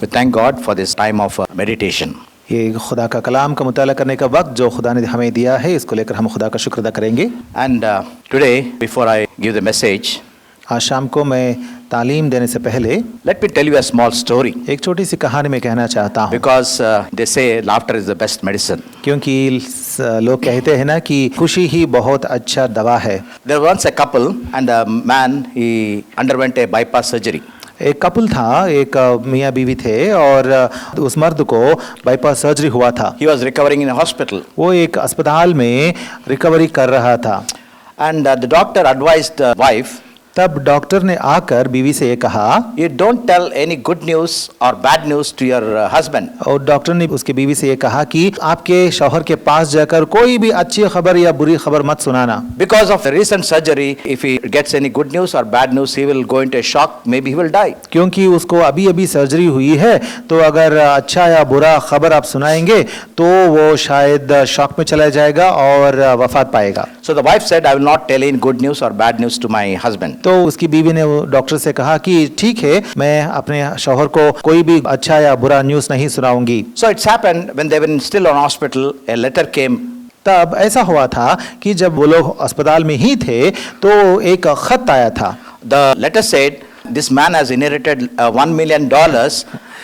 We thank God for this time of meditation. ये खुदा का कलाम का मुताला करने का वक्त जो खुदा ने हमें दिया है, इसको लेकर हम खुदा का शुक्र अदा करेंगे। And today, before I give the message, आज शाम को मैं तालीम देने से पहले let me tell you a small story. एक छोटी सी कहानी मैं कहना चाहता हूँ, Because they say laughter is the best medicine. क्योंकि लोग कहते हैं ना कि खुशी ही बहुत अच्छा दवा है। There was once a couple and a man, he underwent a bypass surgery. एक कपल था, एक मियाँ बीवी थे और उस मर्द को बाईपास सर्जरी हुआ था। He was recovering in a hospital. वो एक अस्पताल में रिकवरी कर रहा था। And the doctor advised the wife, तब डॉक्टर ने आकर बीवी से ये कहा, you don't tell any good news or bad news to your husband. और डॉक्टर ने उसके बीवी से ये कहा कि आपके शौहर के पास जाकर कोई भी अच्छी खबर या बुरी खबर मत सुनाना। Because of the recent surgery, if he gets any good news or bad news, he will go into a shock, maybe he will die. क्योंकि उसको अभी अभी सर्जरी हुई है, तो अगर अच्छा या बुरा खबर आप सुनाएंगे तो वो शायद शॉक में चला जाएगा और वफात पाएगा। So the wife said, I will not tell any good news or bad news to my husband. तो उसकी बीवी ने डॉक्टर से कहा कि ठीक है, मैं अपने शौहर को कोई भी अच्छा या बुरा न्यूज़ नहीं सुनाऊंगी। So it's happened when they were still on hospital, a letter came. तब ऐसा हुआ था कि जब वो लोग अस्पताल में ही थे तो एक खत आया था। The letter said, this man has inherited $1 million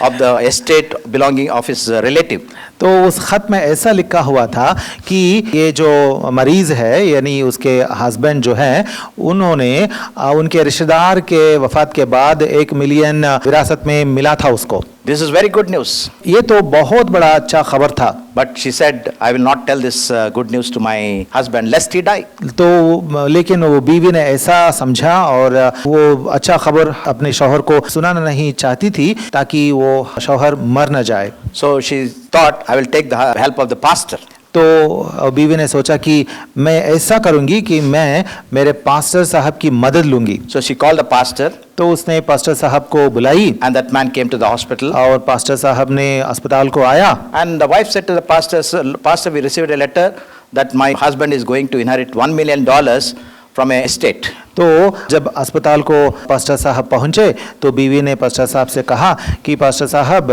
of the estate belonging of his relative. तो उस खत में ऐसा लिखा हुआ था कि ये जो मरीज है यानी उसके हस्बैंड जो हैं, उन्होंने उनके रिश्तेदार के वफात के बाद 1 मिलियन विरासत में मिला था उसको। This is very good news. ये तो बहुत बड़ा अच्छा खबर था। But she said, I will not tell this good news to my husband lest he die. तो लेकिन वो बीवी ने ऐसा समझा और वो अच्छा खबर अपने शौहर को सुनाना नहीं चाहती थी ताकि वो शौहर मर न जाए। So she thought, I will take the help of the pastor. तो बीवी ने सोचा कि मैं ऐसा करूंगी कि मैं मेरे पास्टर साहब की मदद लूंगी। So she called the pastor. तो उसने पास्टर साहब को बुलाई And that man came to the hospital. और पास्टर साहब ने अस्पताल को आया। And the wife said to the pastor, Pastor, we received a letter that my husband is going to inherit $1 million from a estate. तो जब अस्पताल को पास्टर साहब पहुंचे तो बीवी ने पास्टर साहब से कहा कि पास्टर साहब,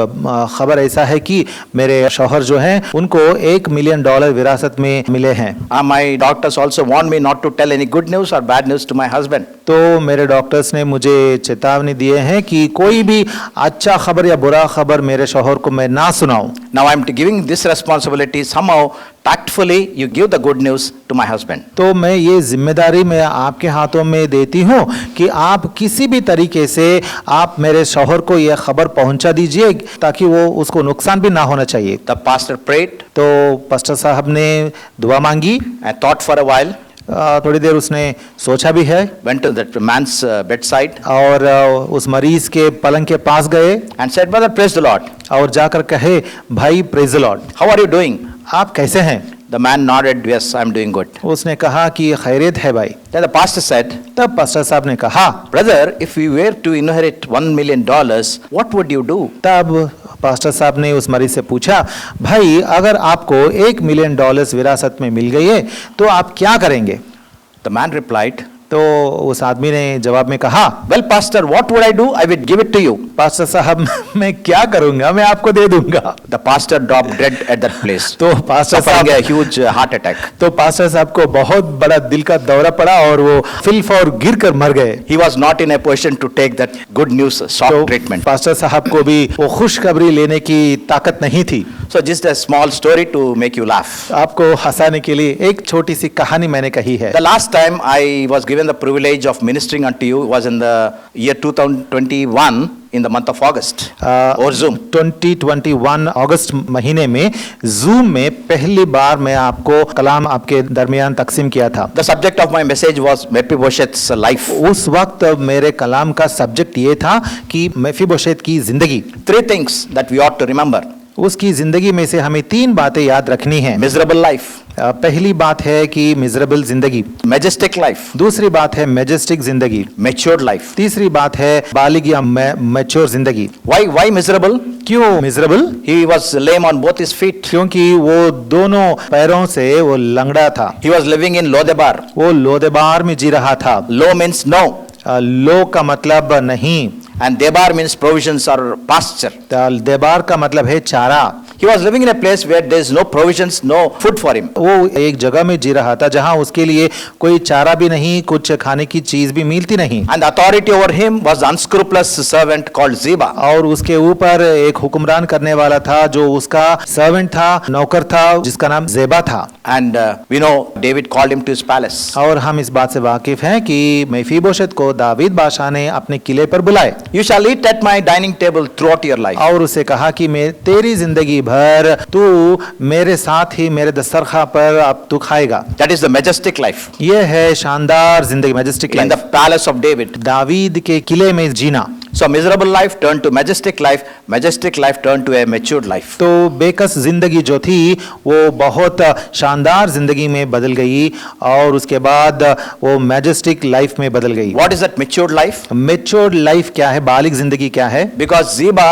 खबर ऐसा है कि मेरे शौहर जो हैं उनको $1 मिलियन विरासत में मिले हैं। My doctors also warned me not to tell any good news or bad news to my husband. तो मेरे डॉक्टर्स ने मुझे चेतावनी दिए हैं कि कोई भी अच्छा खबर या बुरा खबर मेरे शौहर को मैं ना सुनाऊं। Now I am giving this responsibility, somehow tactfully you give the good news to my husband. तो मैं ये जिम्मेदारी मैं आपके हाथों में देती हूँ कि आप किसी भी तरीके से आप मेरे शौहर को यह खबर पहुंचा दीजिए ताकि वो उसको नुकसान भी ना होना चाहिए। The pastor prayed तो पास्टर साहब ने दुआ मांगी and thought for a while. थोड़ी देर उसने सोचा भी है। Went to that man's bedside और उस मरीज के पलंग के पास गए and said, Brother, praise the Lord. और जाकर कहे, भाई praise the Lord, How are you doing? आप कैसे हैं? The man nodded, yes, I am doing good. उसने कहा कि खैरियत है भाई। Then the pastor said, तब पास्टर साहब ने कहा, Brother, if we were to inherit $1 million, what would you do? तब पास्टर साहब ने उस मरीज से पूछा, भाई अगर आपको $1 मिलियन विरासत में मिल गई है तो आप क्या करेंगे? The man replied, तो उस आदमी ने जवाब में कहा, Well, pastor, what would I do? I will give it to you. Pastor साहब मैं क्या करूंगा, मैं आपको दे दूंगा। The pastor dropped dead at that place. तो पास्टर Suffering साहब a huge heart attack. तो पास्टर साहब को बहुत बड़ा दिल का दौरा पड़ा और वो फिल्फ और गिर कर मर गए। He was not in a position to take that good news shock तो treatment. पास्टर साहब को भी वो खुशखबरी लेने की ताकत नहीं थी। So just a small story to make you laugh. आपको हंसाने के लिए एक छोटी सी कहानी मैंने कही है। The last time I was given the privilege of ministering unto you was in the year 2021 in the month of August or Zoom. 2021 अगस्त महीने में जूम में पहली बार मैं आपको कलाम आपके दरमियान तकसीम किया था। The subject of my message was Mephibosheth's life. उस वक्त मेरे कलाम का सब्जेक्ट ये था कि मेफीबोशेत की जिंदगी। 3 things that we ought to remember. उसकी जिंदगी में से हमें 3 बातें याद रखनी हैं। Miserable life. पहली बात है कि मिजरेबल जिंदगी, Majestic life. दूसरी बात है मैजेस्टिक जिंदगी, Matured life. तीसरी बात है बालिग या मैच्योर जिंदगी। Why miserable? क्यों miserable? He was lame on both his feet. क्योंकि वो दोनों पैरों से वो लंगड़ा था। He was living in Lodebar. वो लोदेबार में जी रहा था। Lo means no. लो का मतलब नहीं। And Debar means provisions or pasture. देबार का मतलब है चारा। He was living in a place where there is no provisions, no food for him. वो एक जगह में जी रहा था जहां उसके लिए कोई चारा भी नहीं, कुछ खाने की चीज भी मिलती नहीं। And the authority over him was the unscrupulous servant called Ziba. और उसके ऊपर एक हुक्मरान करने वाला था जो उसका सर्वेंट था, नौकर था, जिसका नाम जेबा था। And we know David called him to his palace. और हम इस बात से वाकिफ हैं कि मेफीबोशेत को दावीद बादशाह ने अपने किले पर बुलाए। You shall eat at my dining table throughout your life. और उसे कहा कि मैं तेरी जिंदगी भर तू मेरे साथ ही मेरे दस्तरखां पर अब तू खाएगा। That is the majestic life. ये है शानदार जिंदगी, majestic In the life, palace of David. David के किले में जीना। So miserable life turned to majestic life turned to a matured life. तो बेकस जिंदगी जो थी वो बहुत शानदार जिंदगी में बदल गई और उसके बाद वो मैजेस्टिक लाइफ में बदल गई। What is that matured life? Matured life क्या है, बालिग जिंदगी क्या है? Because Ziba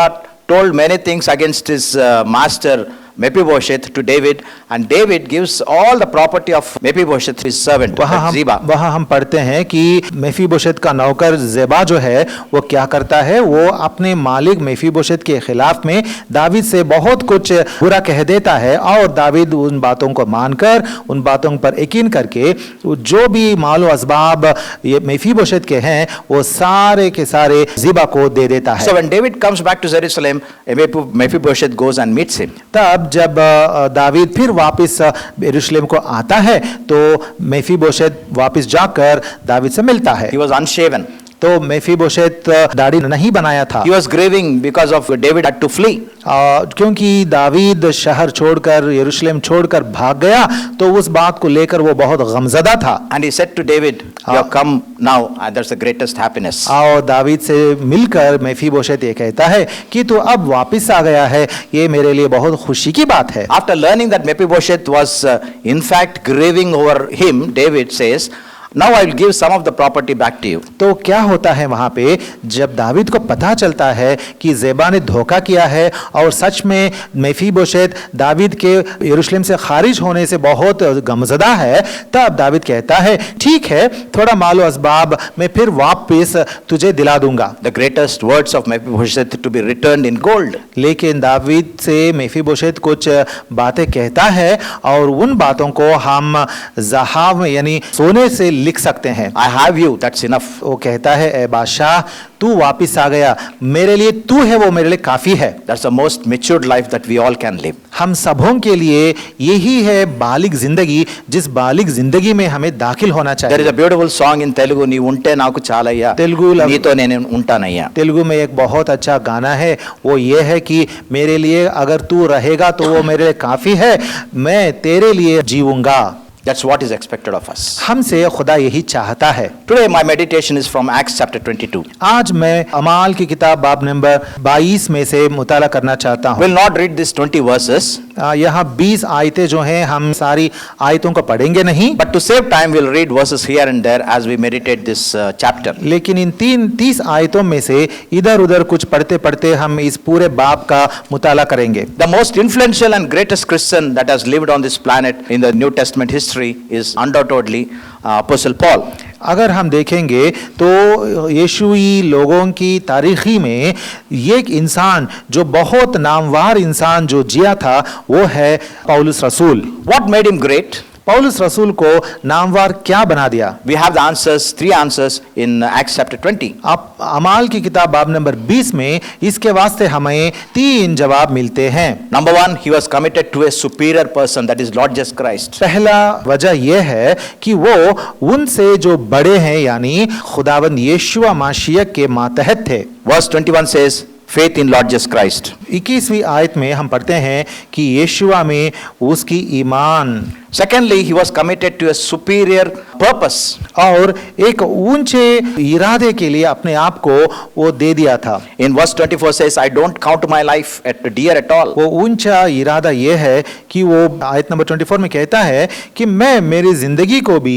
told many things against his master Mephibosheth to David, and David gives all the property of Mephibosheth, his servant, Ziba. वहाँ हम पढ़ते हैं कि मेफीबोशेत का नौकर जेबा जो है वो क्या करता है, वो अपने मालिक मेफीबोशेत के खिलाफ में दावीद से बहुत कुछ बुरा कह देता है और दावीद उन बातों को मानकर, उन बातों पर यकीन करके जो भी मालो असबाब ये मेफीबोशेत के हैं वो सारे के सारे जेबा को दे देता है। So when David comes back to Jerusalem, Mephibosheth goes and meets him. तब जब दावीद फिर वापस यरूशलेम को आता है तो मेफीबोशेत वापस जाकर दावीद से मिलता है। He was unshaven. तो मेफीबोशेत दाढ़ी नहीं बनाया था। He was grieving because of David had to flee. क्योंकि दावीद शहर छोड़कर, यरूशलेम छोड़कर भाग गया तो उस बात को लेकर वो बहुत गमज़दा था। And he said to David, "You have come now, and that's the greatest happiness." और दावीद से मिलकर मेफीबोशेत ये कहता है कि तू अब वापस आ गया है, ये मेरे लिए बहुत खुशी की बात है। After learning that Mephibosheth was in fact grieving over him, David says, "Now I will give some of the property back to you." तो क्या होता है वहां पे, जब दावीद को पता चलता है कि जेबा ने धोखा किया है और सच में मेफीबोशेत दावीद के यरूशलेम से खारिज होने से बहुत गमज़दा है, तब दावीद कहता है ठीक है, थोड़ा मालो असबाब मैं फिर वापस तुझे दिला दूंगा। The greatest words of Mephibosheth to be returned in gold. लेकिन दावीद से मेफीबोशेत कुछ बातें कहता है और उन बातों को हम ज़हाब में यानी सोने से लिख सकते हैं। I have you, that's enough. वो कहता है ए बादशाह तू वापिस आ गया, मेरे लिए तू है वो मेरे लिए काफी है। That's the most matured life that we all can live. हम सबों के लिए यही है बालिग जिंदगी, जिस बालिग जिंदगी में हमें दाखिल होना There is चाहिए। a beautiful song in Telugu, "Nee unte naaku chalayya." Telugu నీతో నేను ఉంటానయ్యా. तेलुगु में एक बहुत अच्छा गाना है, वो ये है कि मेरे लिए अगर तू रहेगा तो वो मेरे लिए काफी है, मैं तेरे लिए जीऊंगा। That's what is expected of us. हमसे खुदा यही चाहता है। Today my meditation is from Acts chapter 22. आज मैं अमाल की किताब बाब नंबर 22 में से मुताला करना चाहता हूँ। We'll not read these 20 verses, यहाँ 20 आयतें जो हैं हम सारी आयतों को पढ़ेंगे नहीं, but to save time we'll read verses here and there as we meditate this chapter. लेकिन इन 30 आयतों में से इधर उधर कुछ पढ़ते पढ़ते हम इस पूरे बाब का मुताला करेंगे। The most influential and greatest Christian that has lived on this planet in the New Testament history is undoubtedly Apostle Paul. अगर हम देखेंगे तो यीशुई लोगों की तारीखी में ये एक इंसान जो बहुत नामवार इंसान जो जिया था वो है पौलुस रसूल। What made him great? पौलुस रसूल को नामवार क्या बना दिया? We have the answers, 3 answers in Acts chapter 20. अब अमाल की किताब बाब नंबर 20 में इसके वास्ते हमें 3 जवाब मिलते हैं। Number 1, he was committed to a superior person, that is Lord Jesus Christ. पहला वजह यह है कि वो उनसे जो बड़े हैं यानी खुदावंद यीशुआ मसीह के मातहत थे। Verse 21 says, faith in Lord Jesus Christ. 21वीं आयत में हम पढ़ते हैं कि यीशुआ में उसकी ईमान। Secondly, he was committed to a superior purpose. और एक ऊंचे इरादे के लिए अपने आप को वो दे दिया था। In verse 24 says, I don't count my life dear at all. वो ऊंचा इरादा ये है कि वो आयत नंबर 24 में कहता है कि मैं मेरी जिंदगी को भी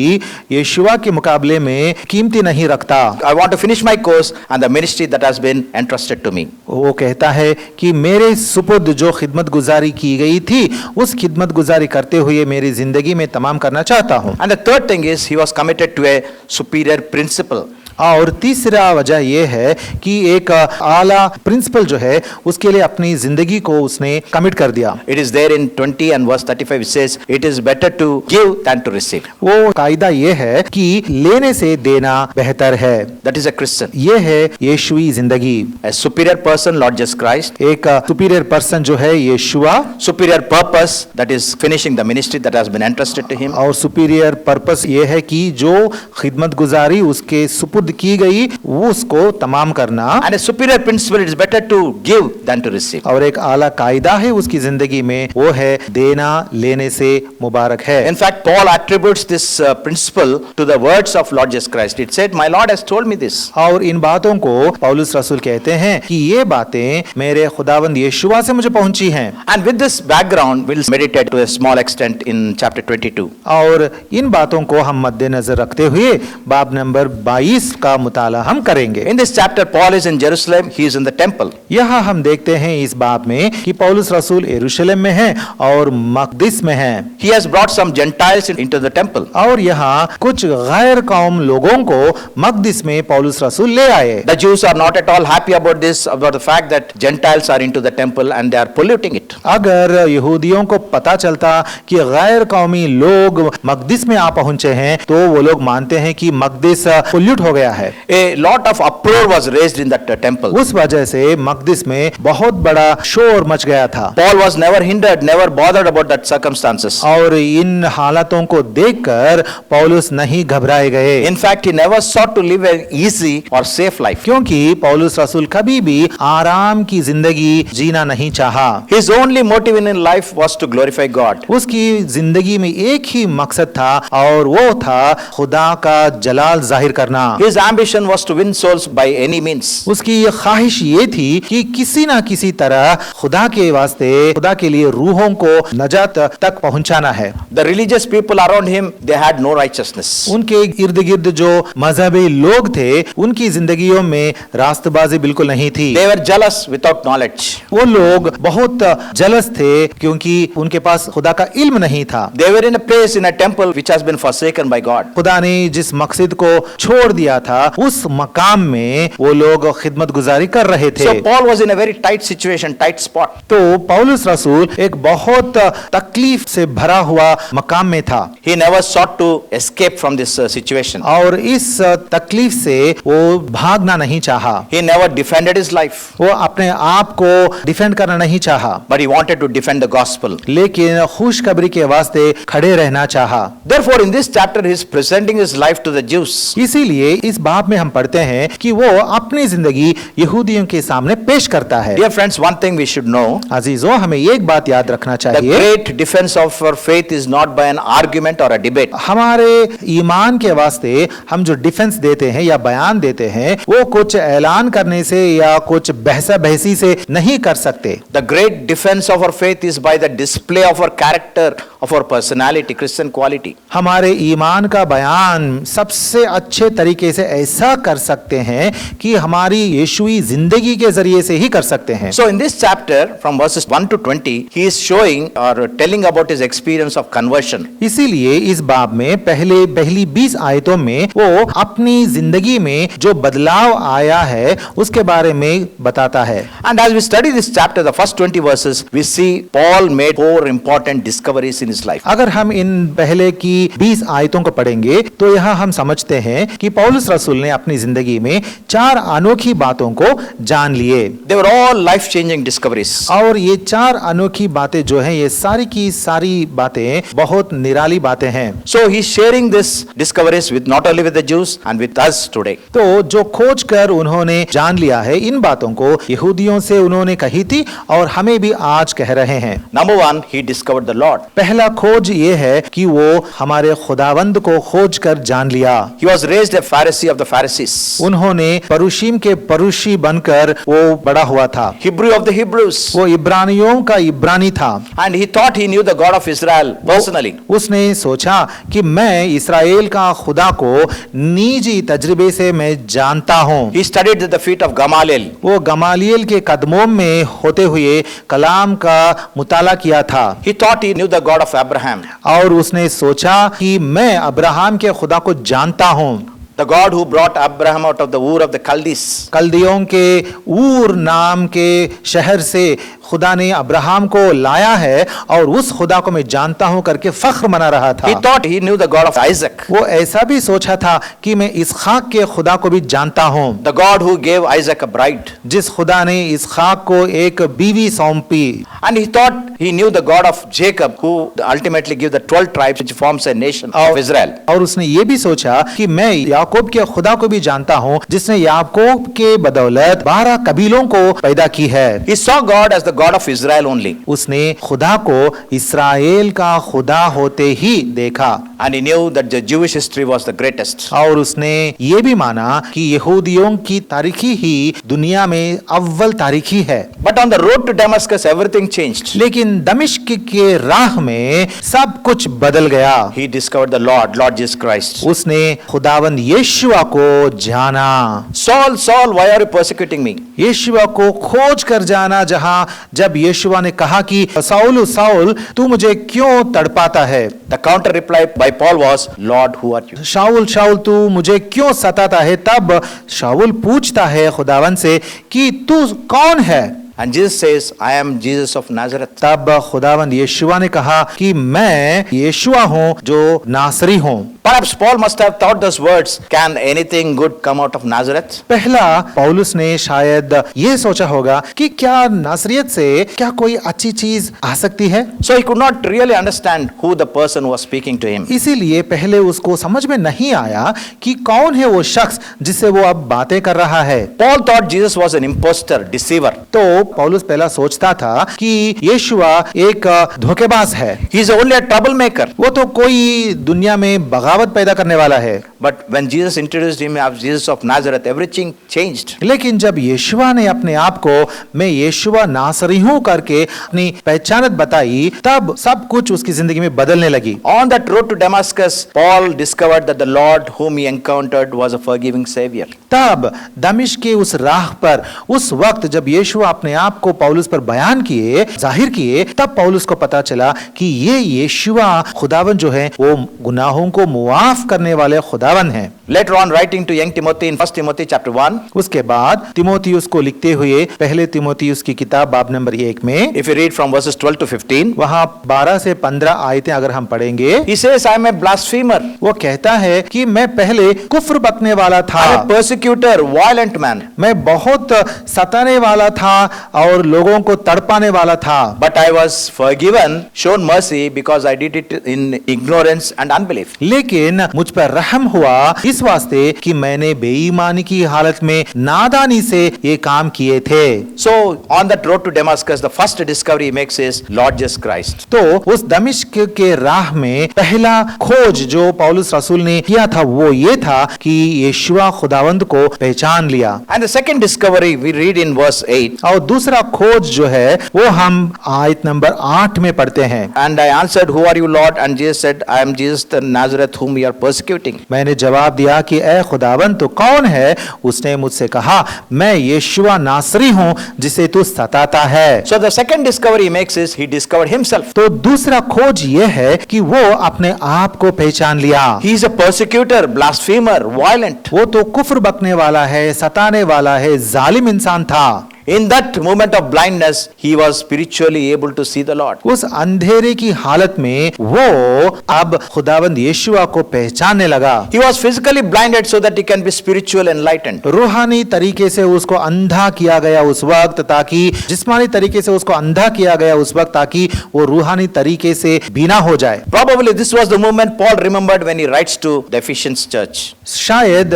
यीशुआ के मुकाबले में कीमती नहीं रखता। I want to finish my course and the ministry that has been entrusted to me. वो कहता है कि मेरे सुपुर्द जो खिदमत गुजारी की गई थी उस खिदमत गुजारी करते हुए मेरी जिंदगी में तमाम करना चाहता हूँ। And the third thing is he was committed to a superior principle. और तीसरा वजह यह है कि एक आला प्रिंसिपल जो है उसके लिए अपनी जिंदगी को उसने कमिट कर दिया। It is there in 20 and verse 35. It says, "It is better to give than to receive." वो कायदा ये है कि लेने से देना बेहतर है। That is a Christian. ये है यीशुई जिंदगी। A superior person, Lord Jesus Christ. एक सुपीरियर पर्सन जो है यीशुआ, Superior purpose, that is finishing the ministry that has been entrusted to him. और सुपीरियर पर्पस ये है कि जो खिदमत गुजारी उसके सुपुर्द की गई वो उसको तमाम करना। And a superior principle, it is better to give than to receive. और एक आला कायदा है उसकी जिंदगी में, वो है देना लेने से मुबारक है। In fact, Paul attributes this principle to the words of Lord Jesus Christ. It said, "My Lord has told me this." और इन बातों को पौलुस रसूल कहते हैं कि ये बातें मेरे खुदावंद यीशुआ से मुझे पहुंची हैं। And with this background, we'll meditate to a small extent in chapter 22. और इन बातों को हम मद्देनजर रखते हुए बाब नंबर 22 का मुताला हम करेंगे। In this chapter, Paul is in Jerusalem. He is in the temple. यहाँ हम देखते हैं इस बाब में कि पौलुस रसूल यरूशलेम में है और मकदिस में है। He has brought some Gentiles into the temple. और यहाँ कुछ गैर कौम लोगों को मकदिस में पौलुस रसूल ले आए। The Jews are not at all happy about this, about the fact that Gentiles are into the temple and they are polluting it. अगर यहूदियों को पता चलता कि गैर कौमी लोग मकदिस में आ पहुंचे हैं तो वो लोग मानते हैं कि मकदिस पोल्यूट हो गया है। A lot of uproar was raised in that temple. उस वजह से मकदिस में बहुत बड़ा शोर मच गया था। Paul was never hindered, never bothered about that circumstances. और इन हालातों को देखकर पौलुस नहीं घबराए गए। In fact, he never sought to live an easy or safe life. क्योंकि पौलुस रसूल कभी भी आराम की जिंदगी जीना नहीं चाहा। His only motive in life was to glorify God. उसकी जिंदगी में एक ही मकसद था और वो था खुदा का जलाल जाहिर करना। His ambition was to win souls by any means. उसकी ये ख्वाहिश ये थी कि किसी ना किसी तरह खुदा के वास्ते, खुदा के लिए रूहों को नजात तक पहुंचाना है। The religious people around him, they had no righteousness. उनके इर्द गिर्द जो मजहबी लोग थे उनकी जिंदगियों में रास्तबाजी बिल्कुल नहीं थी। They were jealous without knowledge. वो लोग बहुत जलस थे क्योंकि उनके पास खुदा का इल्म नहीं था। They were in a place in a temple which has been forsaken by God. खुदा ने जिस मकसद को छोड़ दिया था उस मकाम में वो लोग खिदमत गुजारी कर रहे थे। So Paul was in a very tight situation, tight spot. तो पौलुस रसूल एक बहुत तकलीफ से भरा हुआ मकाम में था। He never sought to escape from this situation. और इस तकलीफ से वो भागना नहीं चाहा। He never defended his life. वो अपने आप को डिफेंड करना नहीं चाहा, But he wanted to defend the gospel. लेकिन खुशखबरी के वास्ते खड़े रहना चाहा। Therefore, in this chapter, he is presenting his life to the Jews. इसीलिए इस बाब में हम पढ़ते हैं कि वो अपनी जिंदगी यहूदियों के सामने पेश करता है। Dear friends, one thing we should know: अजीजों, हमें एक बात याद रखना the चाहिए, great defense of our faith is not by an argument or a debate. हमारे ईमान के वास्ते हम जो डिफेंस देते हैं या बयान देते हैं वो कुछ ऐलान करने से या कुछ बहसा बहसी से नहीं कर सकते। The great defense of our faith is by the display of our character, of our personality, Christian quality. हमारे ईमान का बयान सबसे अच्छे तरीके से ऐसा कर सकते हैं कि हमारी यीशुई जिंदगी के जरिए से ही कर सकते हैं। So in this chapter, from verses 1 to 20, he is showing or telling about his experience of conversion. इसीलिए इस बाब में पहली 20 आयतों में वो अपनी जिंदगी में जो बदलाव आया है उसके बारे में बताता है। And as we study this chapter, the first 20 verses, we see Paul made 4 important discoveries in his life. अगर हम इन पहले की 20 आयतों को पढ़ेंगे तो यहाँ हम समझते हैं कि पौलुस रसूल ने अपनी जिंदगी में 4 अनोखी बातों को जान लिए। They were all life-changing discoveries. और ये 4 अनोखी बातें जो हैं ये सारी की सारी बातें बहुत निराली बातें हैं। So he's sharing this discoveries with not only with the Jews and with us today. तो जो खोज कर उन्होंने जान लिया है इन बातों को यहूदियों से उन्होंने कही थी और हमें भी आज कह रहे हैं। Number 1, he discovered the Lord. पहला खोज ये है कि वो हमारे खुदावंद को खोज कर जान लिया। He was raised a Pharisee of the Pharisees. उन्होंने परुशीम के परुशी बनकर वो बड़ा हुआ था। Hebrew of the Hebrews. वो इब्रानियों का इब्रानी था। And he thought he knew the God of Israel personally. उसने सोचा कि मैं इस्राएल का खुदा को निजी तजर्बे से मैं जानता हूँ। He studied at the feet of Gamaliel. वो गमालियल के कदमों में होते हुए कलाम का मुताला किया था। He thought he knew the God of Abraham. और उसने सोचा कि मैं अब्राहम के खुदा को जानता हूँ। The God who brought Abraham out of the Ur of the Chaldees. कल्दियों के ऊर नाम के शहर से खुदा ने अब्राहम को लाया है और उस खुदा को मैं जानता हूं करके फख्र मना रहा था। He thought he knew the God of Isaac. वो ऐसा भी सोचा था कि मैं इसहाक के खुदा को भी जानता हूं, The God who gave Isaac a bride. जिस खुदा ने इसहाक को एक बीवी सौंपी। And he thought he knew the God of Jacob, who ultimately gave the 12 tribes which forms a nation of Israel. और उसने ये भी सोचा कि मैं याकूब के खुदा को भी जानता हूं, जिसने याकूब के बदौलत 12 कबीलों को पैदा की है। He saw God as the God of Israel only. उसने खुदा को इस्राएल का खुदा होते ही देखा। And he knew that the Jewish history was the greatest. और उसने ये भी माना कि यहूदियों की तारीखी ही दुनिया में अव्वल तारीखी है। But on the road to Damascus, everything changed. लेकिन दमिश्क के राह में सब कुछ बदल गया। He discovered the Lord Jesus Christ. उसने खुदावंद यीशुआ को जाना। Saul, Saul, why are you persecuting me? यीशुआ को खोज कर जाना, जहां जब यीशुआ ने कहा कि साउल साउल तू मुझे क्यों तड़पाता है, The counter reply by Paul was, Lord, who are you? शाऊल शाऊल तू मुझे क्यों सताता है। तब शाऊल पूछता है खुदावन से कि तू कौन है। And Jesus says, I am Jesus of Nazareth. तब खुदावंद यीशुआ ने कहा कि मैं यीशुआ हूं जो नासरी हूं। Perhaps Paul must have thought those words, can anything good come out of Nazareth? पहला पौलुस ने शायद ये सोचा होगा कि क्या नासरियत से क्या कोई अच्छी चीज आ सकती है। So he could not really understand who the person was speaking to him. इसीलिए पहले उसको समझ में नहीं आया कि कौन है वो शख्स जिससे वो अब बातें कर रहा है। Paul thought Jesus was an impostor, deceiver. तो पौलुस पहला सोचता था कि यीशुआ एक धोखेबाज है। He is only a troublemaker. वो तो कोई दुनिया में बगावत पैदा करने वाला है। But when Jesus introduced him as Jesus of Nazareth, everything changed. लेकिन जब यीशुआ ने अपने आप को मैं यीशुआ नासरी हूं करके अपनी पहचानत बताई, तब सब कुछ उसकी जिंदगी में बदलने लगी। On that road to Damascus, Paul discovered that the Lord whom he encountered was a forgiving Savior. तब दमिश्क के उस राह पर उस वक्त जब यीशुआ अपने आप को पौलुस पर बयान किए, जाहिर किए, तब पौलुस को पता चला कि ये यीशुआ खुदावन जो है वो गुनाहों को मुआफ करने वाले खुदावन है। Later on, writing to young Timothy in 1 Timothy chapter 1, उसके बाद तिमोथियुस को लिखते हुए पहले तिमोथियुस की किताब बाब नंबर 1 में if you read from verses 12 to 15, वहां 12 से 15 आयतें अगर हम पढ़ेंगे, he says, I am a blasphemer, वो कहता है कि मैं पहले कुफ्र बकने वाला I am a था, persecutor, violent man. मैं बहुत सताने वाला था और लोगों को तड़पाने वाला था। But I was forgiven, shown mercy because I did it in ignorance and unbelief. लेकिन मुझ पर रहम हुआ इस वास्ते कि मैंने बेईमानी की हालत में नादानी से ये काम किए थे। So on that road to Damascus, the first discovery he makes is Lord Jesus Christ. तो उस दमिश्क के राह में पहला खोज जो पौलुस रसूल ने किया था वो ये था कि यीशुआ खुदावंद को पहचान लिया। And the second discovery we read in verse 8. और दूसरा खोज जो है वो हम आयत नंबर 8 में पढ़ते हैं। And I answered, Who are you, Lord? And Jesus said, I am Jesus the Nazareth whom you are persecuting. मैंने जवाब दिया कि ऐ खुदावंद तो कौन है? उसने मुझसे कहा मैं यीशुआ नासरी हूँ जिसे तू सताता है। So the second discovery he makes is he discovered himself. तो दूसरा खोज ये है कि वो अपने आप को पहचान लिया। He is a persecutor, blasphemer, violent. वो तो कुफ्र बकने वाला है, सताने वाला है, जालिम इंसान था। In that moment of blindness, he was spiritually able to see the Lord. उस अंधेरे की हालत में वो अब खुदावंद यीशुआ को पहचानने लगा। He was physically blinded so that he can be spiritual enlightened. रूहानी तरीके से उसको अंधा किया गया उस वक्त, ताकि जिस्मानी तरीके से उसको अंधा किया गया उस वक्त, ताकि वो रूहानी तरीके से बीना हो जाए। Probably this was the moment Paul remembered when he writes to the Ephesians church. शायद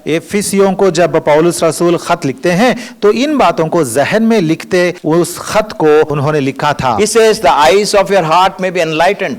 एफिसियों को जब पौलुस रसूल खत लिखते हैं तो इन बातों को जहन में लिखते उस खत को उन्होंने लिखा था। He says the eyes of your heart may be enlightened.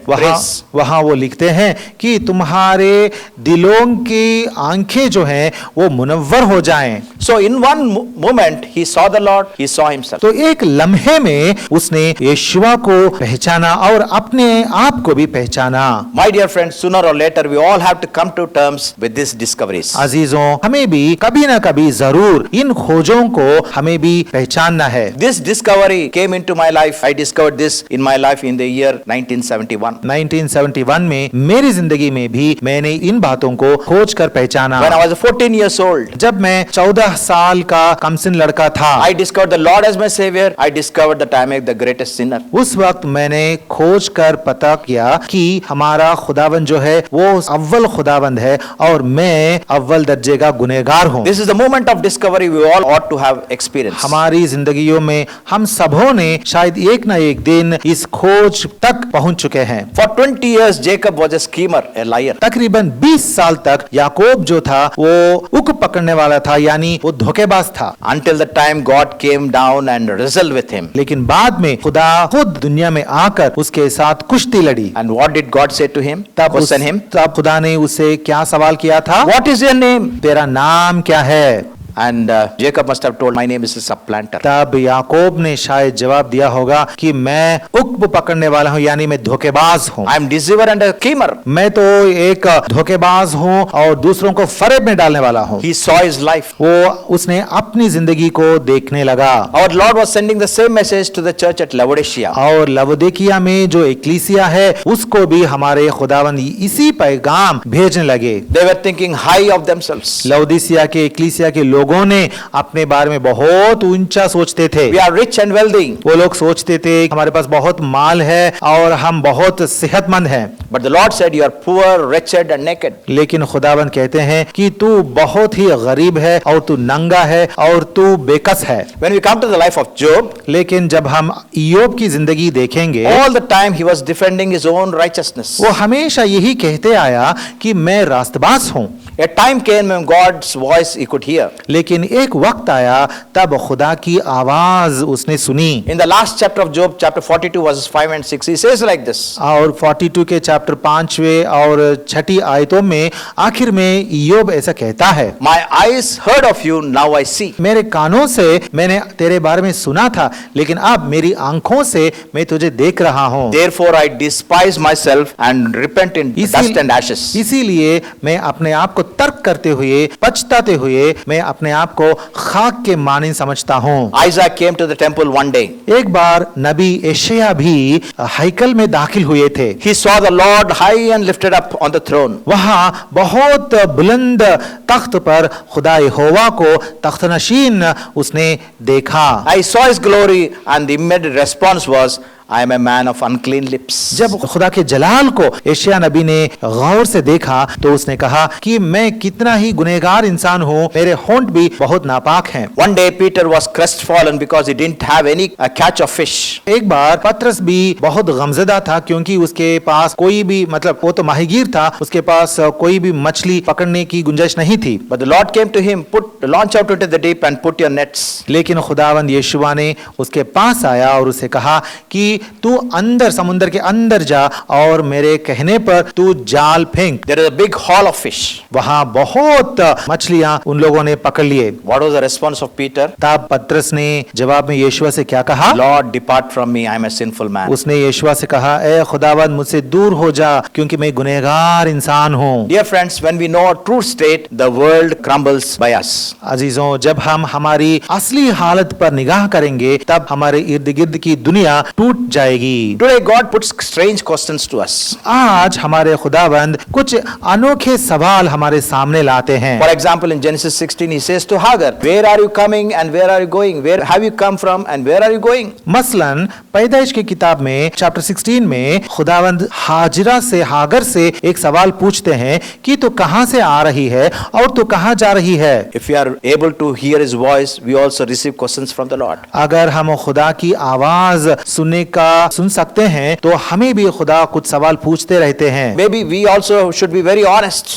वहां वो लिखते हैं कि तुम्हारे दिलों की आंखें जो हैं वो मुनव्वर हो जाएं। So in one moment, he saw the Lord, he saw himself. तो एक लम्हे में उसने यीशुआ को पहचाना और अपने आप को भी पहचाना। My dear friends, sooner or later, we all have to come to terms with these discoveries. अजीजों, हमें भी कभी ना कभी जरूर इन खोजों को हमें भी पहचानना है। This discovery came into my life. I discovered this in my life in the year 1971. 1971 में मेरी जिंदगी में भी मैंने इन बातों को खोज कर पहचाना। When I was 14 years old, जब मैं 14 साल का कमसिन लड़का था, I discovered the Lord as my Savior. I discovered that I am the greatest sinner. उस वक्त मैंने खोज कर पता किया कि हमारा खुदावंद जो है वो अव्वल खुदावंद है और मैं अव्वल दर्जे का गुनहगार हूँ। This is the moment of discovery we all ought to have experienced. हमारी जिंदगियों में हम सबों ने शायद एक ना एक दिन इस खोज तक पहुंच चुके हैं। For 20 years, Jacob was a schemer, a liar. तकरीबन 20 साल तक याकूब जो था वो उक पकड़ने वाला था, यानी वो धोखेबाज था। Until the time God came down and wrestled with him. लेकिन बाद में खुदा खुद दुनिया में आकर उसके साथ कुश्ती लड़ी। And what did God say to him? Question him. तब खुदा ने उससे क्या सवाल किया था? What is your name? तेरा नाम क्या है? And Jacob must have told, my name is a supplanter. तब याकूब ने शायद जवाब दिया होगा कि मैं उक्ब पकड़ने वाला हूँ, यानी मैं धोखेबाज हूँ। I am deceiver and a schemer. मैं तो एक धोखेबाज हूँ और दूसरों को फरेब में डालने वाला हूँ। He saw his life. वो उसने अपनी जिंदगी को देखने लगा। Our Lord was sending the same message to the church at Laodicea. और लवोदिकिया में जो एक्लीसिया है उसको भी हमारे खुदावंद इसी पैगाम भेजने लगे। They were thinking high of themselves. लवोदिकिया के एक्लीसिया के लोगों ने अपने बारे में बहुत ऊंचा सोचते थे। We are rich and wealthy. वो लोग सोचते थे हमारे पास बहुत माल है और हम बहुत सेहतमंद हैं। But the Lord said, you are poor, wretched and naked. लेकिन खुदावंद कहते हैं कि तू बहुत ही गरीब है और तू नंगा है और तू बेकस है। When we come to the life of Job, लेकिन जब हम इयोब की जिंदगी देखेंगे, all the time he was defending his own righteousness. वो हमेशा यही कहते आया कि मैं रास्तबाज हूँ। A time came when God's voice he could hear. लेकिन एक वक्त आया तब खुदा की आवाज उसने सुनी। In the last chapter of Job, chapter 42 verses 5 and 6, he says like this. और 42 के चैप्टर 5वें और 6ठी आयतों में आखिर में इयोब ऐसा कहता है, My eyes heard of you, now I see. मेरे कानों से मैंने तेरे बारे में सुना था, लेकिन अब मेरी आंखों से मैं तुझे देख रहा हूँ। Therefore I despise myself and repent in dust and ashes. इसीलिए मैं अपने आप को तर्क करते हुए, पछताते हुए मैं अपने आप को खाक के मानिंद समझता हूँ। Isaac came to the temple one day. एक बार नबी यशायाह भी हैकल में दाखिल हुए थे। He saw the Lord high and lifted up on the throne. वहाँ बहुत बुलंद तख्त पर खुदा यहोवा को तख्तनशीन उसने देखा। I saw his glory and the immediate response was, I am a man of unclean lips. जब खुदा के जलाल को यशायाह नबी ने गौर से देखा तो उसने कहा कि मैं कितना ही गुनहगार इंसान हूँ, मेरे होंठ भी बहुत नापाक हैं। One day Peter was crestfallen because he didn't have any catch of fish. एक बार पतरस भी बहुत गमज़दा था क्योंकि उसके पास कोई भी, मतलब वो तो माहीगीर था, उसके पास कोई भी मछली पकड़ने की गुंजाइश नहीं थी। But the Lord came to him, launch out into the deep and put your nets. लेकिन खुदावंद यीशुआ ने उसके पास आया और उसे कहा कि तू अंदर, समुद्र के अंदर जा और मेरे कहने पर तू जाल फेंक। There is a big haul of fish. वहां बहुत मछलियां उन लोगों ने पकड़ लिए। What was the response of Peter? तब पतरस ने जवाब में यीशुआ से क्या कहा? Lord, depart from me, I am a sinful man. उसने यीशुआ से कहा, ए खुदावंद मुझसे दूर हो जा क्योंकि मैं गुनहगार इंसान हूँ। Dear friends, when we know our true state, the world crumbles by us. अजीजों, जब हम हमारी असली हालत पर निगाह करेंगे तब हमारे इर्द गिर्द की दुनिया टूट जाएगी। Today God puts strange questions to us. आज हमारे खुदावंद कुछ अनोखे सवाल हमारे सामने लाते हैं। For example, in Genesis 16 he says to Hagar, where are you coming and where are you going? Where have you come from and where are you going? मसलन पैदाइश की किताब में चैप्टर 16 में खुदावंद हाजिरा से, हागर से एक सवाल पूछते हैं कि तू कहां से आ रही है और तू कहां जा रही है। If we are able to hear his voice, we also receive questions from the Lord. अगर हम खुदा की आवाज सुन सकते हैं तो हमें भी खुदा कुछ सवाल पूछते रहते हैं। Maybe we also should be very honest.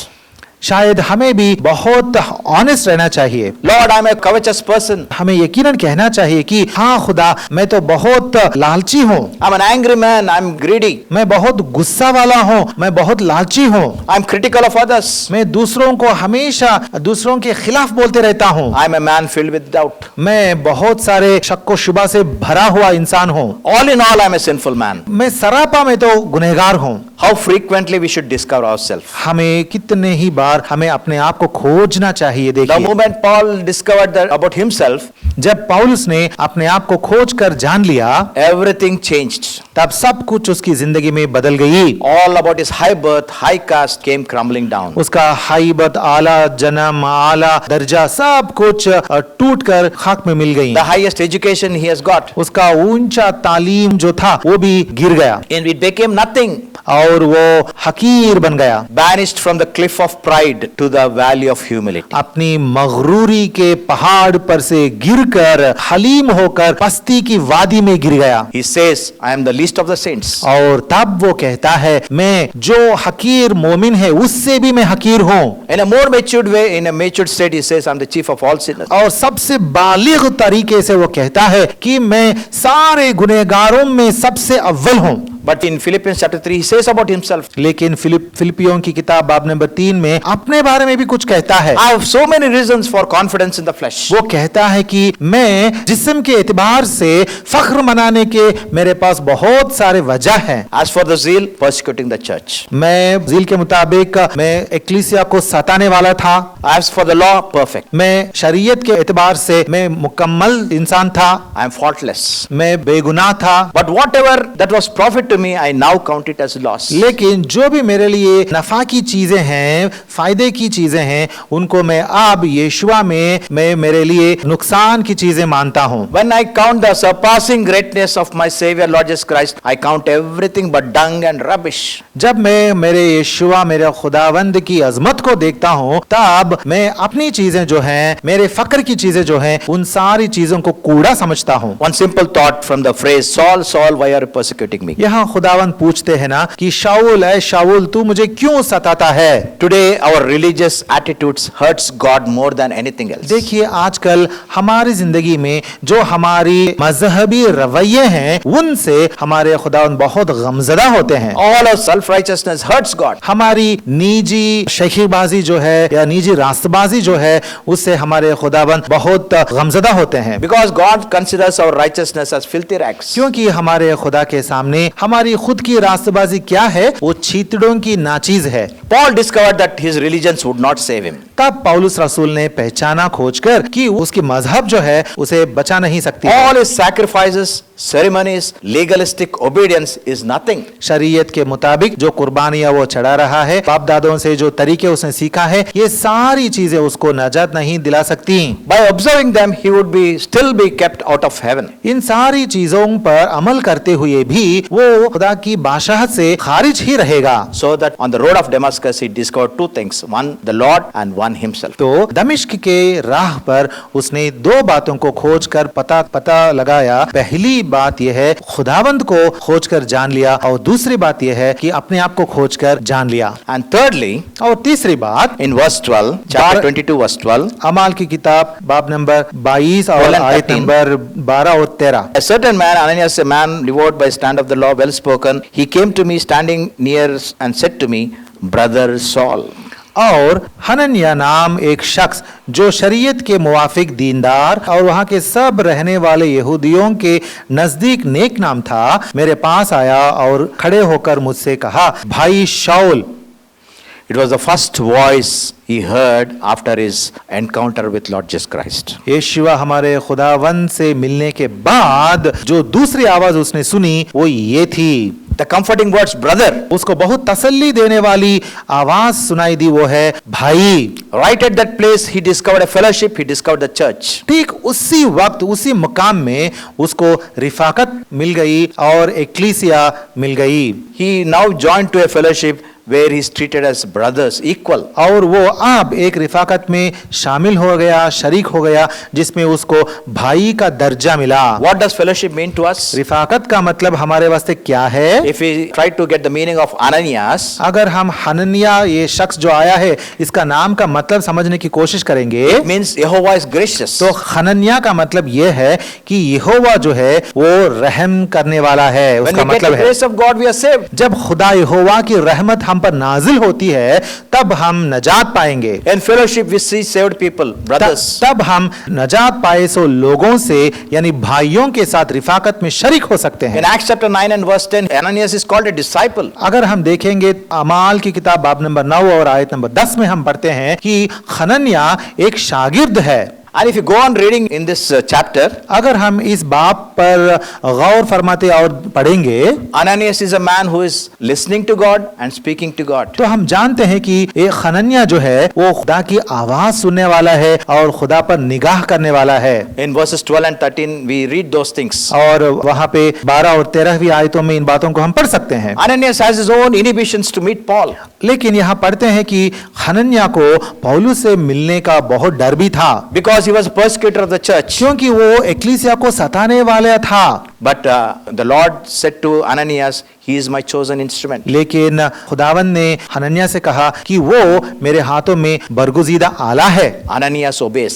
शायद हमें भी बहुत ऑनेस्ट रहना चाहिए। Lord, I'm a covetous person. हमें यकीनन कहना चाहिए कि हाँ खुदा, मैं तो बहुत लालची हूँ, I'm an angry man. I'm greedy. मैं बहुत गुस्सा वाला हूँ, मैं बहुत लालची हूँ, I'm critical of others. मैं दूसरों को हमेशा दूसरों के खिलाफ बोलते रहता हूँ, I'm a man filled with doubt. मैं बहुत सारे शक व शुबा से भरा हुआ इंसान हूँ, All in all, I'm a sinful man. मैं सरापा में तो गुनहगार हूँ। How frequently we should discover ourselves. हमें कितने ही बार हमें अपने आप को खोजना चाहिए। The देखिए, moment Paul discovered that about himself, जब पौलुस ने अपने आप को खोज कर जान लिया, everything changed. तब सब कुछ उसकी जिंदगी में बदल गई। All about his high birth, high caste came crumbling down. उसका हाइबत, आला जन्म, आला दर्जा, सब कुछ टूट कर खाक में मिल गई। The highest education he has got, उसका ऊंचा तालीम जो था वो भी गिर गया and it became nothing. और वो हकीर बन गया। Banished from the cliff of pride to the valley of humility. अपनी मगरूरी के पहाड़ पर से गिरकर हलीम होकर पस्ती की वादी में गिर गया। He says, I am the least of the saints. और तब वो कहता है, मैं जो हकीर मोमिन है उससे भी मैं हकीर हूँ। In a more matured way, in a matured state, he says, I am the chief of all sinners. और सबसे बालिग तरीके से वो कहता है कि मैं सारे गुनहगारों में सबसे अव्वल हूँ। But in Philippians chapter 3, he says about himself, लेकिन फिलिपियों की किताब बाब नंबर 3 में अपने बारे में भी कुछ कहता है। I have so many reasons for confidence in the flesh. वो कहता है कि मैं जिस्म के एतबार से फख्र मनाने के मेरे पास बहुत सारे वजह हैं। As for the zeal, persecuting the church. मैं ज़ील के मुताबिक मैं एक्लीसिया को सताने वाला था। As for the law, perfect. मैं शरीयत के एतबार से मैं मुकम्मल इंसान था। I am faultless. मैं बेगुनाह था। But whatever that was profit to me, I now count it as loss. लेकिन जो भी मेरे लिए नफा की चीजें हैं, फायदे की चीजें हैं, उनको मैं अब यीशुआ में मैं मेरे लिए नुकसान की चीजें मानता हूं। When I count the surpassing greatness of my Savior Lord Jesus Christ, I count everything but dung and rubbish. जब मैं मेरे यीशुआ, मेरे खुदावंद की अजमत को देखता हूं, तब मैं अपनी चीजें जो हैं, मेरे फक्र की चीजें जो हैं, उन सारी चीजों को कूड़ा समझता हूं। One simple thought from the phrase, Saul, Saul, why are you persecuting me? यहाँ खुदावंद पूछते हैं ना कि शाऊल है शाऊल, तू मुझे क्यों सताता है? Today our religious attitudes hurts God more than anything else. देखिए, आजकल हमारी जिंदगी में जो हमारी मजहबी रवैये हैं, उनसे हमारे खुदावंद बहुत गमजदा होते हैं। All our self-righteousness hurts God. हमारी निजी शहीबाजी जो है या निजी रास्तबाजी जो है, उससे हमारे खुदावंद बहुत गमजदा होते हैं। Because God considers our righteousness as filthy rags. क्योंकि हमारे खुदा के सामने हमारी खुद की रास्तबाजी क्या है? वो चीतड़ों की नाचीज है। Paul discovered that his religions would not save him. तब पौलुस रसूल ने पहचाना खोजकर कि उसकी मजहब जो है उसे बचा नहीं सकती। All his sacrifices, ceremonies, legalistic obedience is nothing. शरीयत के मुताबिक जो कुर्बानियां वो चढ़ा रहा है, बाप दादों से जो तरीके उसने सीखा है, ये सारी चीजें उसको नजात नहीं दिला सकती। By observing them, he would still be kept out of heaven. इन सारी चीजों पर अमल करते हुए भी वो खुदा की बादशाहत से खारिज ही रहेगा। So that on the road of Damascus, he discovered two things: one, the Lord, and one, himself. तो दमिश्क के राह पर उसने दो बातों को खोजकर पता लगाया। पहली बात यह है खुदावंद को खोजकर जान लिया, और दूसरी बात यह है कि अपने आप को खोजकर जान लिया। And thirdly, और तीसरी बात, in verse 12, chapter 22, verse 12, अमाल की किताब बाब नंबर 22 और 12 and आयत 13. नंबर 12 और 13। a certain man, Ananias, a man devout by stand of the law, well spoken, he came to me standing near and said to me, Brother Saul. और Hananya नाम एक शख्स जो शरीयत के मुवाफिक दीनदार और वहाँ के सब रहने वाले यहूदियों के नजदीक नेक नाम था, मेरे पास आया और खड़े होकर मुझसे कहा, भाई शाऊल। It was the first voice he heard after his encounter with Lord Jesus Christ. यीशुआ हमारे खुदावंद से मिलने के बाद जो दूसरी आवाज उसने सुनी वो ये थी। The comforting words, brother. उसको बहुत तसल्ली देने वाली आवाज सुनाई दी, वो है भाई। Right at that place, he discovered a fellowship, he discovered the church. ठीक उसी वक्त उसी मुकाम में उसको रिफाकत मिल गई और एक्लीसिया मिल गई। He now joined to a fellowship where he's treated as brothers, equal. और वो अब एक रिफाकत में शामिल हो गया, शरीक हो गया, जिसमें उसको भाई का दर्जा मिला। What does fellowship mean to us? रिफाकत का मतलब हमारे वास्ते क्या है? If we try to get the meaning of Ananias, अगर हम हनन्या, ये शख्स जो आया है, इसका नाम का मतलब समझने की कोशिश करेंगे, it means Jehovah is gracious. तो हनन्या का मतलब ये है कि यहोवा जो है वो रहम करने वाला है। When उसका we get मतलब the है grace of God, we are saved. जब खुदा यहोवा की रहमत हम पर नाजिल होती है तब हम नजात पाएंगे। In fellowship, we see saved people, brothers. तब हम नजात पाए सो लोगों से यानी भाइयों के साथ रिफाकत में शरीक हो सकते हैं। In Acts chapter 9 and verse 10, Ananias is called a disciple. अगर हम देखेंगे अमाल की किताब बाब नंबर 9 और आयत नंबर 10 में हम पढ़ते हैं कि हनन्या एक शागिर्द है। And if you go on reading in this chapter, अगर हम इस बाब पर गौर फरमाते और पढ़ेंगे, Ananias is a man who is listening to God and speaking to God. तो हम जानते हैं कि एक हनन्या जो है वो खुदा की आवाज सुनने वाला है और खुदा पर निगाह करने वाला है। In verses 12 and 13, we read those things. और वहां पे 12 और 13वीं आयतों में इन बातों को हम पढ़ सकते हैं। Ananias has his own inhibitions to meet Paul. लेकिन यहाँ पढ़ते हैं कि हनन्या को पौलुस से मिलने का बहुत डर भी था, Because he was a persecutor of the church. क्योंकि वो एक्लीसिया को सताने वाला था। But the Lord said to Ananias, he is my chosen instrument. लेकिन खुदावन ने हनन्या से कहा कि वो मेरे हाथों में बरगुजीदा आला है। Ananias obeys.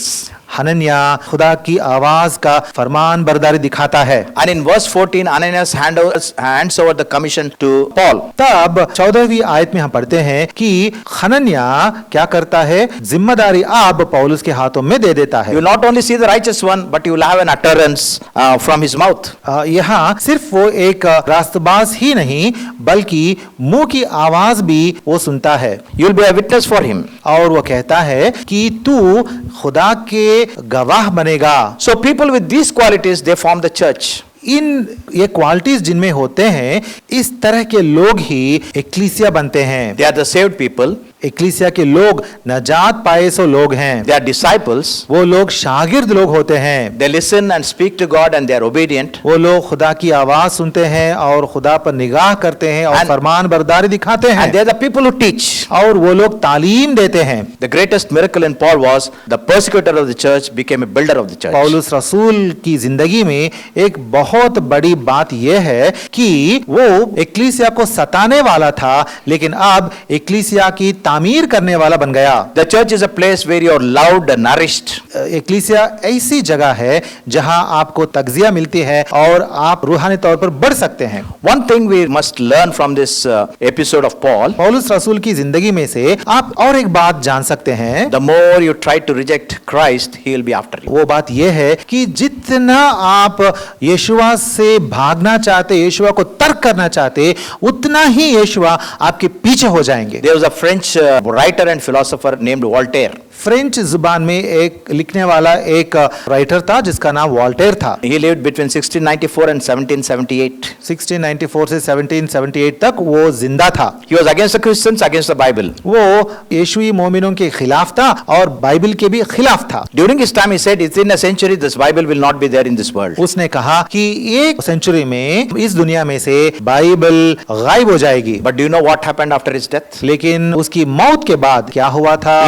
हनन्या खुदा की आवाज का फरमान बरदारी दिखाता है। And in verse 14, Ananias hands over the commission to Paul. तब 14वीं आयत में हम पढ़ते हैं कि हनन्या क्या करता है, जिम्मेदारी अब पौलुस के हाथों में दे देता है। You will not only see the righteous one, but you will have an utterance from his mouth. यहाँ सिर्फ वो एक रास्तबाज ही नहीं बल्कि मुंह की आवाज भी वो सुनता है। You will be a witness for him. और वो कहता है कि तू खुदा के गवाह बनेगा। So people with these qualities, they form the church. इन ये क्वालिटीज जिनमें होते हैं, इस तरह के लोग ही एक्लीसिया बनते हैं। They are the saved people. एक्लीसिया के लोग नजात पाए सो लोग हैं। They are disciples. वो लोग शागिर्द लोग होते हैं। They listen and speak to God and they are obedient. वो लोग खुदा की आवाज सुनते हैं और खुदा पर निगाह करते हैं और फरमान बरदारी दिखाते हैं। And they are the people who teach. और वो लोग तालीम देते हैं। The greatest miracle in Paul was the persecutor of the church became a builder of the church. पौलुस रसूल की जिंदगी में एक बहुत बड़ी बात यह है कि वो एक्लीसिया को सताने वाला था, लेकिन अब एक्लीसिया की तामीर करने वाला बन गया। The church is a place where you are loved and nourished. एक्लीसिया ऐसी जगह है जहां आपको तगजिया मिलती है और आप रूहानी तौर पर बढ़ सकते हैं। One thing we must learn from this episode of Paul, पौलुस रसूल की जिंदगी में से आप और एक बात जान सकते हैं। the more you try to reject Christ, he will be after you. वो बात यह है कि जितना आप यीशुआ से भागना चाहते, यीशुआ को तर्क करना चाहते, उतना ही यीशुआ आपके पीछे हो जाएंगे। There was a French writer and philosopher named Voltaire. French जुबान में एक लिखने वाला एक राइटर था जिसका नाम वॉल्टेयर था। He lived between 1694 and 1778. 1694 से 1778 तक वो जिंदा था। He was against the Christians, against the Bible. वो यीशुई मोमिनों के खिलाफ था और बाइबल के भी खिलाफ था। During his time, he said, "Within a century, this Bible will not be there in this world." उसने कहा कि एक सेंचुरी में इस दुनिया में से बाइबल गायब हो जाएगी। But do you know what happened after his death? लेकिन उसकी मौत के बाद क्या हुआ था?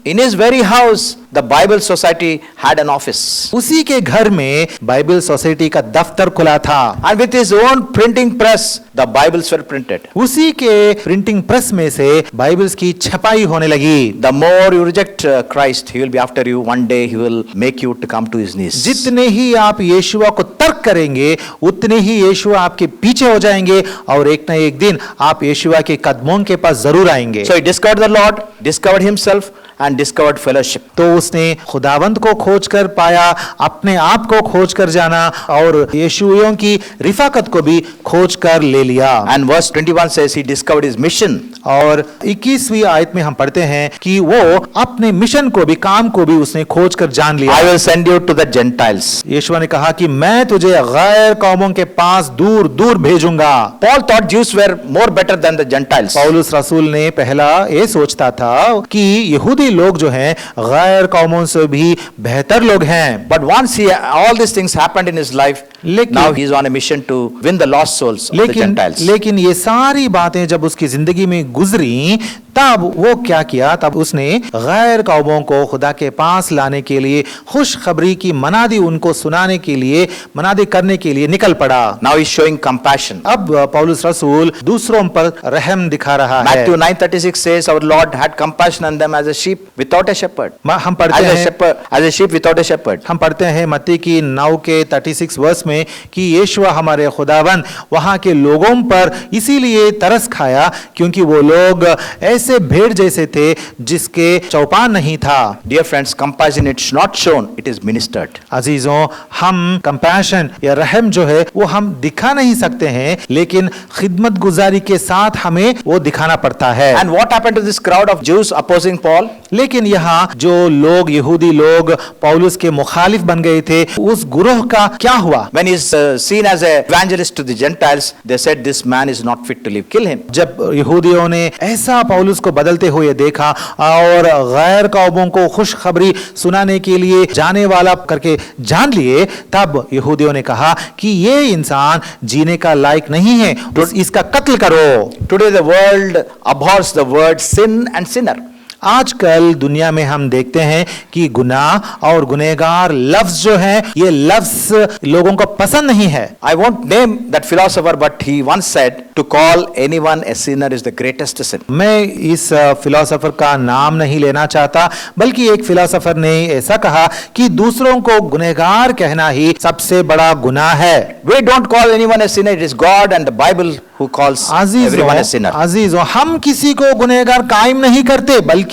In his very house, the Bible Society had an office. उसी के घर में बाइबल सोसाइटी का दफ्तर खुला था। And with his own printing press, the Bibles were printed. उसी के प्रिंटिंग प्रेस में से बाइबल्स की छपाई होने लगी। The more you reject Christ, he will be after you. One day he will make you to come to his knees. जितने ही आप यीशुआ को तर्क करेंगे, उतने ही यीशुआ आपके पीछे हो जाएंगे और एक ना एक दिन आप यीशुआ के कदमों के पास जरूर आएंगे। So he discovered the Lord, discovered himself, and discovered fellowship. तो उसने खुदावंत को खोज कर पाया, अपने आप को खोज कर जाना और यीशुओं की रिफाकत को भी खोज कर ले लिया। And verse 21 says he discovered his mission. और 21वीं आयत में हम पढ़ते हैं कि वो अपने मिशन को भी, काम को भी उसने खोज कर जान लिया। I will send you to the Gentiles. यीशु ने कहा कि मैं तुझे गैर कौमों के पास दूर दूर भेजूंगा। Paul thought Jews were more better than the Gentiles. पौलुस रसूल ने पहला ये सोचता था कि यहूदी सारे लोग जो हैं गैर कौमों से भी बेहतर लोग हैं। But once all these things happened in his life, लेकिन- now he is on a mission to win the lost souls of the Gentiles. लेकिन ये सारी बातें जब उसकी जिंदगी में गुजरी तब वो क्या किया, तब उसने गैर कौमों को खुदा के पास लाने के लिए, खुशखबरी की मनादी उनको सुनाने के लिए, मनादी करने के लिए निकल पड़ा। Now he is showing compassion. अब पौलुस रसूल दूसरों पर रहम दिखा रहा है। Matthew 9:36 says, our Lord had compassion on them as a sheep without a shepherd. हम पढ़ते As a हैं shepherd, as a sheep without a shepherd. हम पढ़ते हैं मत्ती की 9 के 36 वर्ष में कि यीशुआ हमारे खुदावन वहां के लोगों पर इसीलिए तरस खाया क्योंकि वो लोग ऐसे भेड़ जैसे थे जिसके चौपान नहीं था। Dear friends, compassion it's not shown, it is ministered. अजीजों, हम कंपैशन या रहम जो है वो हम दिखा नहीं सकते हैं, लेकिन खिदमत गुजारी के साथ हमें वो दिखाना पड़ता है। And what happened to this crowd of Jews opposing Paul? लेकिन यहाँ जो लोग यहूदी लोग पौलुस के मुखालिफ बन गए थे, उस गुरोह का क्या हुआ? When he is seen as an evangelist to the Gentiles, they said this man is not fit to live, kill him. जब यहूदियों ने ऐसा पौलुस को बदलते हुए देखा और गैर कौमों को खुशखबरी सुनाने के लिए जाने वाला करके जान लिए, तब यहूदियों ने कहा कि ये इंसान जीने का लायक नहीं है, तो इसका कत्ल करो। Today the world abhors the word sin and sinner. आजकल दुनिया में हम देखते हैं कि गुनाह और गुनहगार लफ्ज जो है, ये लफ्ज लोगों को पसंद नहीं है। I won't name that philosopher, but he once said, to call anyone a sinner is the greatest sin. मैं इस फिलोसोफर का नाम नहीं लेना चाहता, बल्कि एक फिलोसोफर ने ऐसा कहा कि दूसरों को गुनहगार कहना ही सबसे बड़ा गुनाह है। We don't call anyone a sinner, it is God and the Bible who calls everyone a sinner. अजीजों, हम किसी को गुनहगार कायम नहीं करते, बल्कि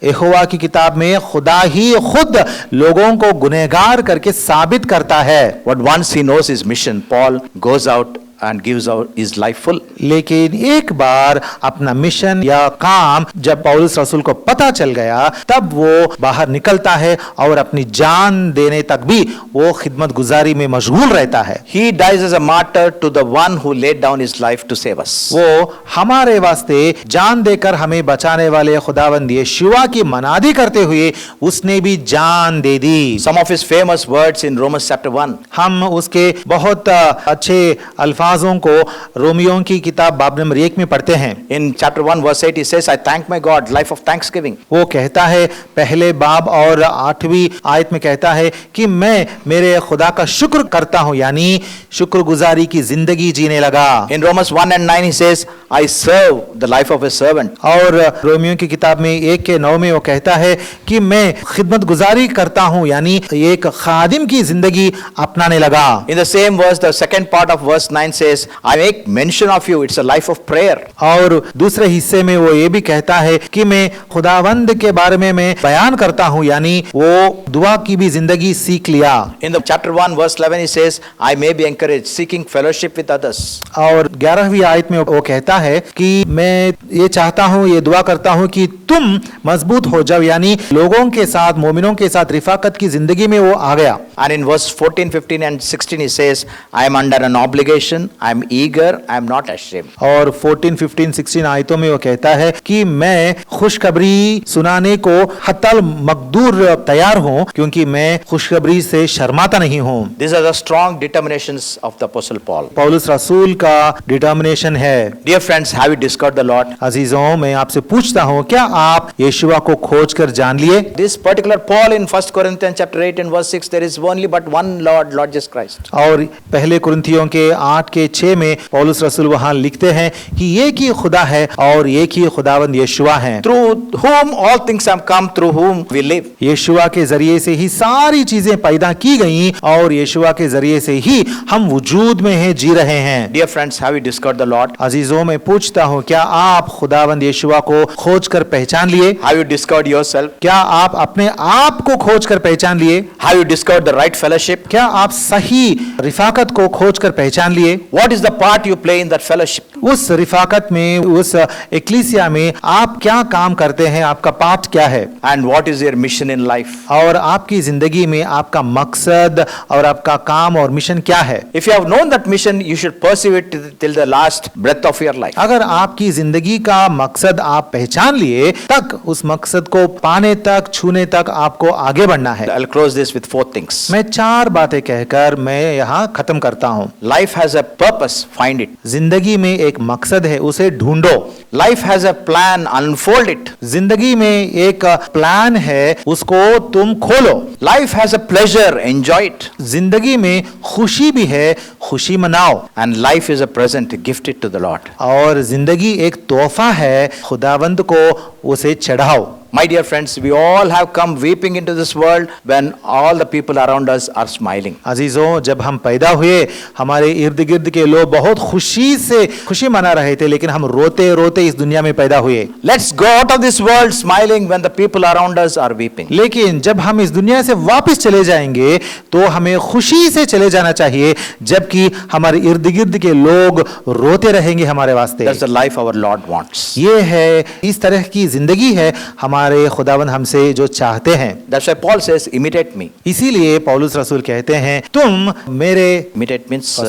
यहोवा की किताब में खुदा ही खुद लोगों को गुनहगार करके साबित करता है। But once he knows his mission, Paul goes out and gives out his life full. लेकिन एक बार अपना मिशन या काम जब पौलुस रसूल को पता चल गया, तब वो बाहर निकलता है और अपनी जान देने तक भी वो खिदमत गुजारी में मशगूल रहता है। He dies as a martyr to the one who laid down his life to save us. वो हमारे वास्ते जान देकर हमें बचाने वाले खुदावंद यीशुआ की मनादी करते हुए उसने भी जान दे दी। Some of his famous words in Romans chapter 1. हम उसके बहुत अच्छे अल्फाजों को रोमियों की किताब बाब नंबर 1 में पढ़ते हैं। In chapter 1 verse 8 he says, I thank my God, life of thanksgiving. वो कहता है, पहले बाब और 8वीं आयत में कहता है कि मैं मेरे खुदा का शुक्र करता हूं, यानी शुक्रगुजारी की जिंदगी जीने लगा। In Romans 1 and 9 he says, I serve the life of a servant. और रोमियो की किताब में 1 के 9 में वो कहता है कि मैं खिदमत गुजारी करता हूं, यानी एक खादिम की जिंदगी अपनाने लगा। In the same verse, the second part of verse 9 says, I make mention of you, it's a life of prayer. और दूसरे हिस्से में वो ये भी कहता है कि मैं खुदावंद के बारे में मैं बयान करता हूं, यानी वो दुआ की भी जिंदगी सीख लिया। In the chapter 1 verse 11 he says, I may be encouraged, seeking fellowship with others. और 11वीं आयत में वो कहता है कि मैं ये चाहता हूं, ये दुआ करता हूं कि तुम मजबूत हो जाओ, यानी लोगों के साथ, मोमिनों के साथ रिफाकत की जिंदगी में वो आ गया। And in verse 14, 15 and 16 he says, I am under an obligation, I am eager, I am not ashamed. और 14, 15, 16 आयतों में वो कहता है कि मैं खुशखबरी सुनाने को हत्तल मकदूर तैयार हूं, क्योंकि मैं खुशखबरी से शर्माता नहीं हूं। These are the strong determinations of the apostle Paul. पौलुस रसूल का डिटर्मिनेशन है। Dear friends, have you discovered the Lord? अजीजों, मैं आपसे पूछता हूं, क्या आप यीशुआ को खोज कर जान लिए? This particular Paul in 1 Corinthians chapter 8 and verse 6, there is only but one Lord, Lord Jesus Christ. और पहले कुरिन्थियों के 8 के 6 में पौलुस रसूल वहां लिखते हैं कि एक ही खुदा है और एक ही खुदावंद यीशुआ है, Through whom all things have come, through whom we live. यीशुआ के जरिए से ही सारी चीजें पैदा की गई और यीशुआ के जरिए से ही हम वजूद में हैं, जी रहे हैं। Dear friends, have you discovered the Lord? अजीजों, मैं पूछता हूं, क्या आप खुदावंद यीशुआ को खोज कर पहचान लिए? Have you discovered yourself? क्या आप अपने आप को खोज कर पहचान लिए? Have you discovered the right fellowship? क्या आप सही रिफाकत को खोज कर पहचान लिए? what is the part you play in that fellowship? उस रिफाकत में, उस एक्लीसिया में आप क्या काम करते हैं, आपका पाठ क्या है, And what is your mission in life? और आपकी जिंदगी में आपका मकसद और आपका काम और मिशन क्या है। If you have known that mission, you should pursue it till the last breath of your life. अगर आपकी जिंदगी का मकसद आप पहचान लिए, तक उस मकसद को पाने तक, छूने तक आपको आगे बढ़ना है। I'll close this with 4 things. मैं 4 बातें कहकर मैं यहाँ खत्म करता हूँ। Life has a purpose, find it. जिंदगी में एक मकसद है, उसे ढूंढो। Life has a plan, unfold it. जिंदगी में एक प्लान है, उसको तुम खोलो। Life has a pleasure, enjoy it. जिंदगी में खुशी भी है, खुशी मनाओ। And life is a present, gift it to the Lord. और जिंदगी एक तोहफा है, खुदावंद को उसे चढ़ाओ। My dear friends, we all have come weeping into this world when all the people around us are smiling. अजीजों, जब हम पैदा हुए, हमारे इर्द गिर्द के लोग बहुत खुशी मना रहे थे, लेकिन हम रोते रोते इस दुनिया में पैदा हुए। Let's go out of this world smiling when the people around us are weeping. लेकिन जब हम इस दुनिया से वापस चले जाएंगे, तो हमें खुशी से चले जाना चाहिए, जबकि हमारे इर्द गिर्द के लोग रोते रहेंगे हमारे वास्ते। That's the life our Lord wants. ये है, इस तरह की जिंदगी है हमारे खुदावंद हमसे जो चाहते हैं। That's why Paul says, imitate me. इसीलिए पौलुस रसूल कहते हैं, तुम मेरे Imitate means,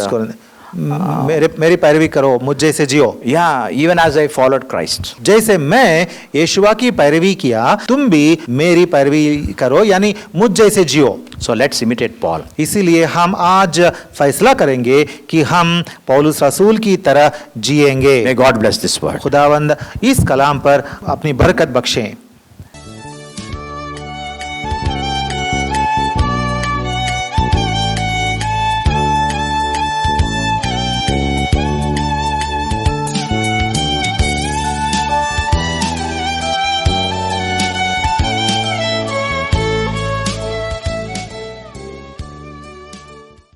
मेरी पैरवी करो, मुझ जैसे जियो। yeah, even as I followed Christ. जैसे मैं यीशुआ की पैरवी किया, तुम भी मेरी पैरवी करो, यानी मुझ जैसे जियो। So let's imitate Paul. इसीलिए हम आज फैसला करेंगे कि हम पौलुस रसूल की तरह जिएंगे। May God bless this word. खुदावंद इस कलाम पर अपनी बरकत बख्शें।